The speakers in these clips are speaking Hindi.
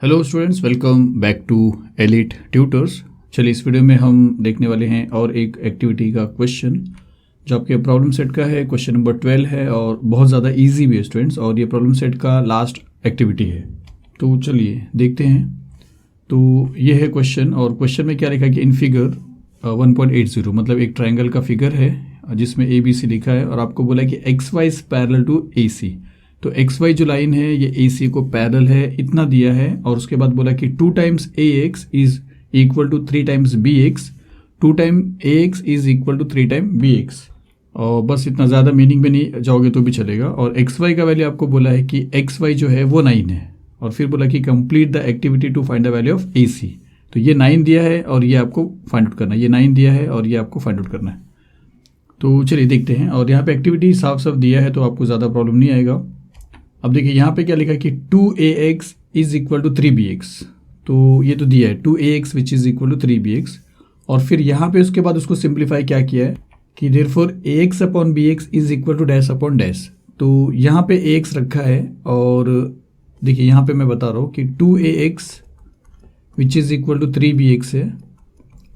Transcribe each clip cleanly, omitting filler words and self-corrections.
Hello students, welcome back to Elite Tutors. चलिए इस वीडियो में हम देखने वाले हैं और एक एक्टिविटी का क्वेश्चन जो आपके प्रॉब्लम सेट का है। क्वेश्चन नंबर 12 है और बहुत ज़्यादा इजी भी है स्टूडेंट्स, और ये प्रॉब्लम सेट का लास्ट एक्टिविटी है। तो चलिए देखते हैं। तो ये है क्वेश्चन, और क्वेश्चन में क्या लिखा है कि इन फिगर 1.80 मतलब एक ट्राइंगल का फिगर है जिसमें ABC लिखा है, और आपको बोला है कि XY is parallel to AC। तो XY जो लाइन है ये AC को पैरेलल है, इतना दिया है। और उसके बाद बोला कि 2 times AX is equal to 3 times BX, 2 time AX is equal to 3 time BX। और बस इतना ज़्यादा मीनिंग में नहीं जाओगे तो भी चलेगा। और XY का वैल्यू आपको बोला है कि XY जो है वो 9 है, और फिर बोला कि complete the activity to find the value of AC। तो ये 9 दिया है और ये आपको फाइंड आउट करना है, ये 9 दिया है और ये आपको फाइंड आउट करना है। तो चलिए देखते हैं। और यहाँ पे एक्टिविटी साफ साफ दिया है तो आपको ज़्यादा प्रॉब्लम नहीं आएगा। अब देखिए यहाँ पे क्या लिखा है कि 2AX is equal to 3BX। तो ये तो दिया है 2AX which is equal to 3BX। और फिर यहाँ पे उसके बाद उसको सिंप्लीफाई क्या किया है कि therefore AX upon BX is equal to dash upon dash. तो यहाँ पे AX रखा है, और देखिए यहाँ पे मैं बता रहा हूँ कि 2AX which is equal to 3BX है।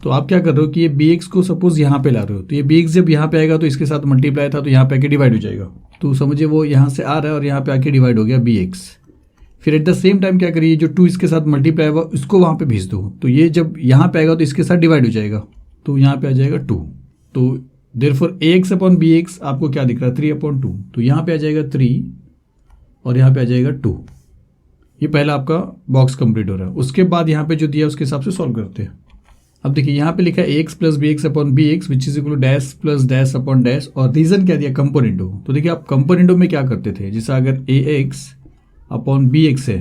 तो आप क्या कर रहे हो कि ये BX को सपोज यहाँ पे ला रहे हो, तो ये BX जब यहाँ पे आएगा तो इसके साथ मल्टीप्लाई था तो यहाँ पे आके डिवाइड हो जाएगा। तो समझिए वो यहाँ से आ रहा है और यहाँ पे आके डिवाइड हो गया BX। फिर एट द सेम टाइम क्या करिए, जो 2 इसके साथ मल्टीप्लाई हुआ उसको वहाँ पे भेज दो, तो ये जब यहाँ पे आएगा तो इसके साथ डिवाइड हो जाएगा, तो यहाँ पे आ जाएगा 2। तो देयरफॉर AX अपॉन BX आपको क्या दिख रहा है 3/2। तो यहाँ पे आ जाएगा 3 और यहाँ पे आ जाएगा 2। ये पहला आपका बॉक्स कंप्लीट हो रहा है। उसके बाद यहाँ पे जो दिया उसके हिसाब से सॉल्व करते हैं। अब देखिए यहाँ पे लिखा है AX plus BX upon BX which is equal to dash plus dash upon dash, और रीजन क्या दिया कंपोनेंटो। तो देखिए आप कंपोनेंटो में क्या करते थे, जैसे अगर AX अपॉन BX है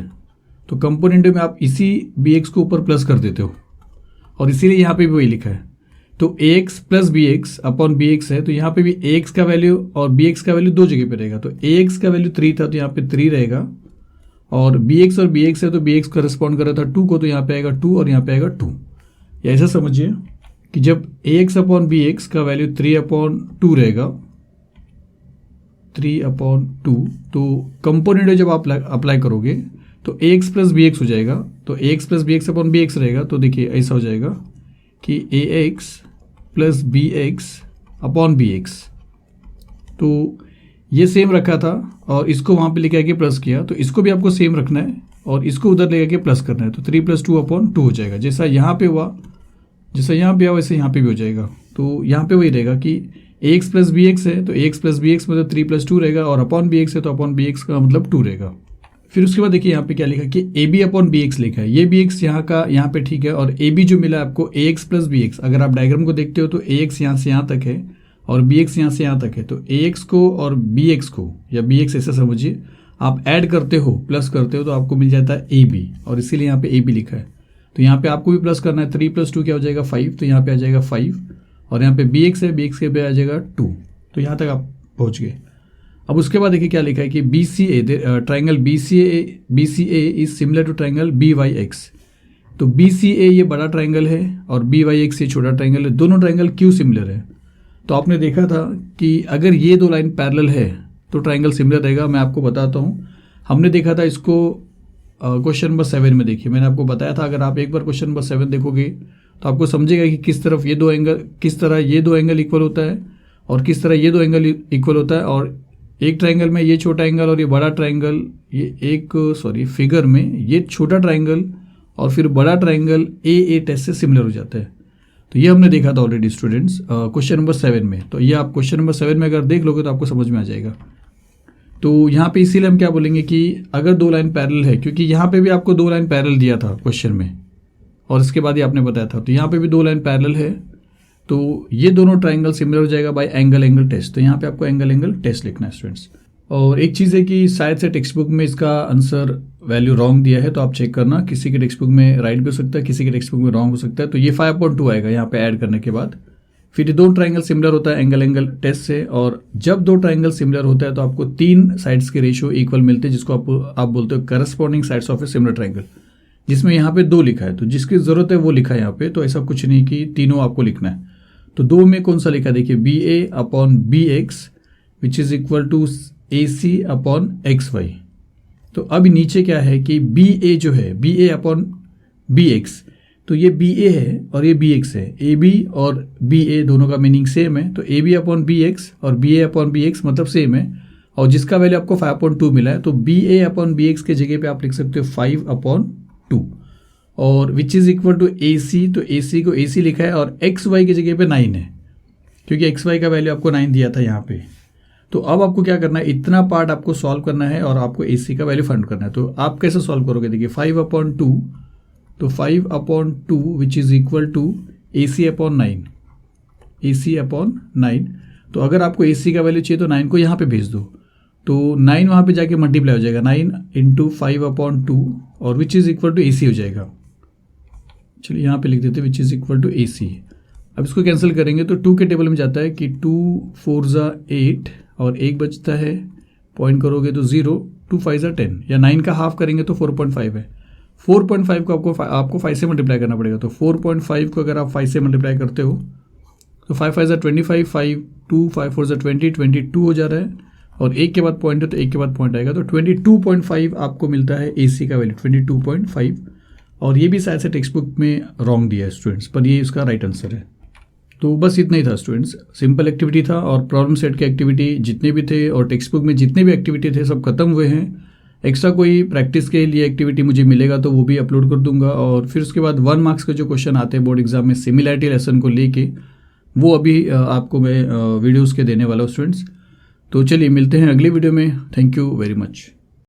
तो कंपोनेंटो में आप इसी BX को ऊपर प्लस कर देते हो, और इसीलिए यहाँ पे भी वही लिखा है। तो AX plus BX upon BX है, तो यहाँ पे भी AX का वैल्यू और BX का वैल्यू 2 जगह पे रहेगा। तो AX का वैल्यू 3 था तो यहाँ पे 3 रहेगा, और BX और BX है तो BX करस्पॉन्ड कर रहा था 2 को, तो यहाँ पे आएगा 2 और यहाँ पे आएगा 2। या ऐसा समझिए कि जब AX अपॉन BX का वैल्यू 3/2 रहेगा, 3/2, तो कंपोनेंट जब आप अप्लाई करोगे तो AX प्लस BX हो जाएगा। तो AX plus BX upon BX रहेगा, तो देखिए ऐसा हो जाएगा कि AX plus BX upon BX। तो ये सेम रखा था और इसको वहाँ पे लेके आके प्लस किया, तो इसको भी आपको सेम रखना है और इसको उधर लेके आके प्लस करना है। तो 3 + 2/2 हो जाएगा। जैसा यहाँ पे हुआ, जैसा यहाँ पे हुआ वैसे यहाँ पे भी हो जाएगा। तो यहाँ पे वही रहेगा कि AX प्लस BX है तो AX प्लस BX मतलब 3 + 2 रहेगा, और अपॉन BX है तो अपॉन BX का मतलब 2 रहेगा। फिर उसके बाद देखिए यहाँ पे क्या लिखा कि AB अपॉन BX लिखा है। ये BX यहाँ का यहाँ पे ठीक है, और AB जो मिला आपको AX प्लस BX। अगर आप डायग्राम को देखते हो तो AX यहाँ से यहाँ तक है और BX यहाँ से यहाँ तक है। तो AX को और BX को, या BX ऐसा समझिए, आप ऐड करते हो, प्लस करते हो तो आपको मिल जाता है AB, और इसीलिए यहाँ पे AB लिखा है। तो यहाँ पे आपको भी प्लस करना है। 3 + 2 क्या हो जाएगा 5, तो यहाँ पे आ जाएगा 5, और यहाँ पे BX है, BX के पे आ जाएगा 2। तो यहाँ तक आप पहुँच गए। अब उसके बाद देखिए क्या लिखा है कि BCA triangle BCA is similar to triangle BYX। तो BCA ये बड़ा ट्राइंगल है और BYX ये छोटा ट्राइंगल है। दोनों ट्राइंगल क्यों सिमिलर है, तो आपने देखा था कि अगर ये 2 लाइन पैरेलल है तो ट्राइंगल सिमिलर रहेगा। मैं आपको बताता हूँ, हमने देखा था इसको क्वेश्चन नंबर 7 में। देखिए मैंने आपको बताया था, अगर आप एक बार क्वेश्चन नंबर 7 देखोगे तो आपको समझेगा कि किस तरफ ये 2 एंगल, किस तरह ये 2 एंगल इक्वल होता है और किस तरह ये 2 एंगल इक्वल होता है। और एक ट्राइंगल में ये छोटा एंगल और ये बड़ा ट्राइंगल, ये फिगर में ये छोटा ट्राइंगल और फिर बड़ा ट्राइंगल AA टेस्ट से सिमिलर हो जाता है। तो ये हमने देखा था ऑलरेडी स्टूडेंट्स क्वेश्चन नंबर 7 में। तो ये आप क्वेश्चन नंबर 7 में अगर देख लोगे तो आपको समझ में आ जाएगा। तो यहाँ पे इसीलिए हम क्या बोलेंगे कि अगर 2 लाइन पैरेलल है, क्योंकि यहाँ पे भी आपको 2 लाइन पैरेलल दिया था क्वेश्चन में और इसके बाद ही आपने बताया था, तो यहाँ पे भी 2 लाइन पैरेलल है, तो ये दोनों ट्राइंगल सिमिलर हो जाएगा बाय एंगल टेस्ट। तो यहाँ पे आपको एंगल टेस्ट लिखना है स्टूडेंट्स। और एक चीज़ है कि शायद से टेक्स्ट बुक में इसका आंसर वैल्यू रॉन्ग दिया है, तो आप चेक करना, किसी के टेक्स्ट बुक में राइट भी हो सकता है, किसी के टेक्स्ट बुक में रॉन्ग हो सकता है। तो ये 5/2 आएगा यहाँ पे ऐड करने के बाद। फिर 2 ट्राइंगल सिमिलर होता है एंगल टेस्ट से, और जब 2 ट्राइंगल सिमिलर होता है तो आपको 3 साइड्स के रेशियो इक्वल मिलते हैं, जिसको आप बोलते हो corresponding sides of a similar triangle, जिसमें यहाँ पे 2 लिखा है। तो जिसकी जरूरत है वो लिखा है यहाँ पे, तो ऐसा कुछ नहीं कि तीनों आपको लिखना है। तो 2 में कौन सा लिखा है, देखिए BA upon BX which is equal to AC upon XY। तो अब नीचे क्या है कि बी ए जो है B A upon B x, तो ये बी ए है और ये बी एक्स है। ए बी और बी ए दोनों का मीनिंग सेम है, तो A B upon B X और B A upon B X मतलब सेम है, और जिसका वैल्यू आपको 5/2 मिला है, तो B A upon B X के जगह पे आप लिख सकते हो 5/2 और which is equal to A C. तो ए सी को ए सी लिखा है और एक्स वाई की जगह पे 9 है, क्योंकि एक्स वाई का वैल्यू आपको 9 दिया था यहाँ पे। तो अब आपको क्या करना है, इतना पार्ट आपको सॉल्व करना है और आपको ए सी का वैल्यू फाइंड करना है। तो आप कैसे सॉल्व करोगे, देखिए 5/2, तो 5/2 which is equal to A C upon 9, A C upon 9। तो अगर आपको ए सी का वैल्यू चाहिए तो 9 को यहाँ पे भेज दो, तो 9 वहाँ पे जाके मल्टीप्लाई हो जाएगा, 9 × 5/2 और which is equal to A सी हो जाएगा। चलिए यहाँ पे लिख देते हैं विच इज़ इक्वल टू ए सी। अब इसको कैंसिल करेंगे तो 2 के टेबल में जाता है कि 2 4 ज़ा 8 और 1 बचता है, पॉइंट करोगे तो 0, 2 5 ज़ा 10, या 9 का हाफ करेंगे तो 4.5 है। 4.5 को आपको 5 से मल्टीप्लाई करना पड़ेगा, तो 4.5 को अगर आप 5 से मल्टीप्लाई करते हो तो 5 5 ज़ा 25, 5 2 5 4 ज़ा 20, 22 हो जा रहा है, और 1 के बाद पॉइंट है तो 1 के बाद पॉइंट आएगा, तो 22.5 आपको मिलता है ए सी का वैल्यू 22.5। और ये भी शायद से टेक्स्ट बुक में रॉन्ग दिया है स्टूडेंट्स, पर ये इसका राइट आंसर है। तो बस इतना ही था स्टूडेंट्स, सिंपल एक्टिविटी था और प्रॉब्लम सेट के एक्टिविटी जितने भी थे और टेक्स्ट बुक में जितने भी एक्टिविटी थे सब खत्म हुए हैं। एक्स्ट्रा कोई प्रैक्टिस के लिए एक्टिविटी मुझे मिलेगा तो वो भी अपलोड कर दूंगा, और फिर उसके बाद 1 मार्क्स के जो क्वेश्चन आते हैं बोर्ड एग्जाम में सिमिलैरिटी लेसन को लेके, वो अभी आपको मैं वीडियोज़ के देने वाला हूँ स्टूडेंट्स। तो चलिए मिलते हैं अगली वीडियो में। Thank you very much.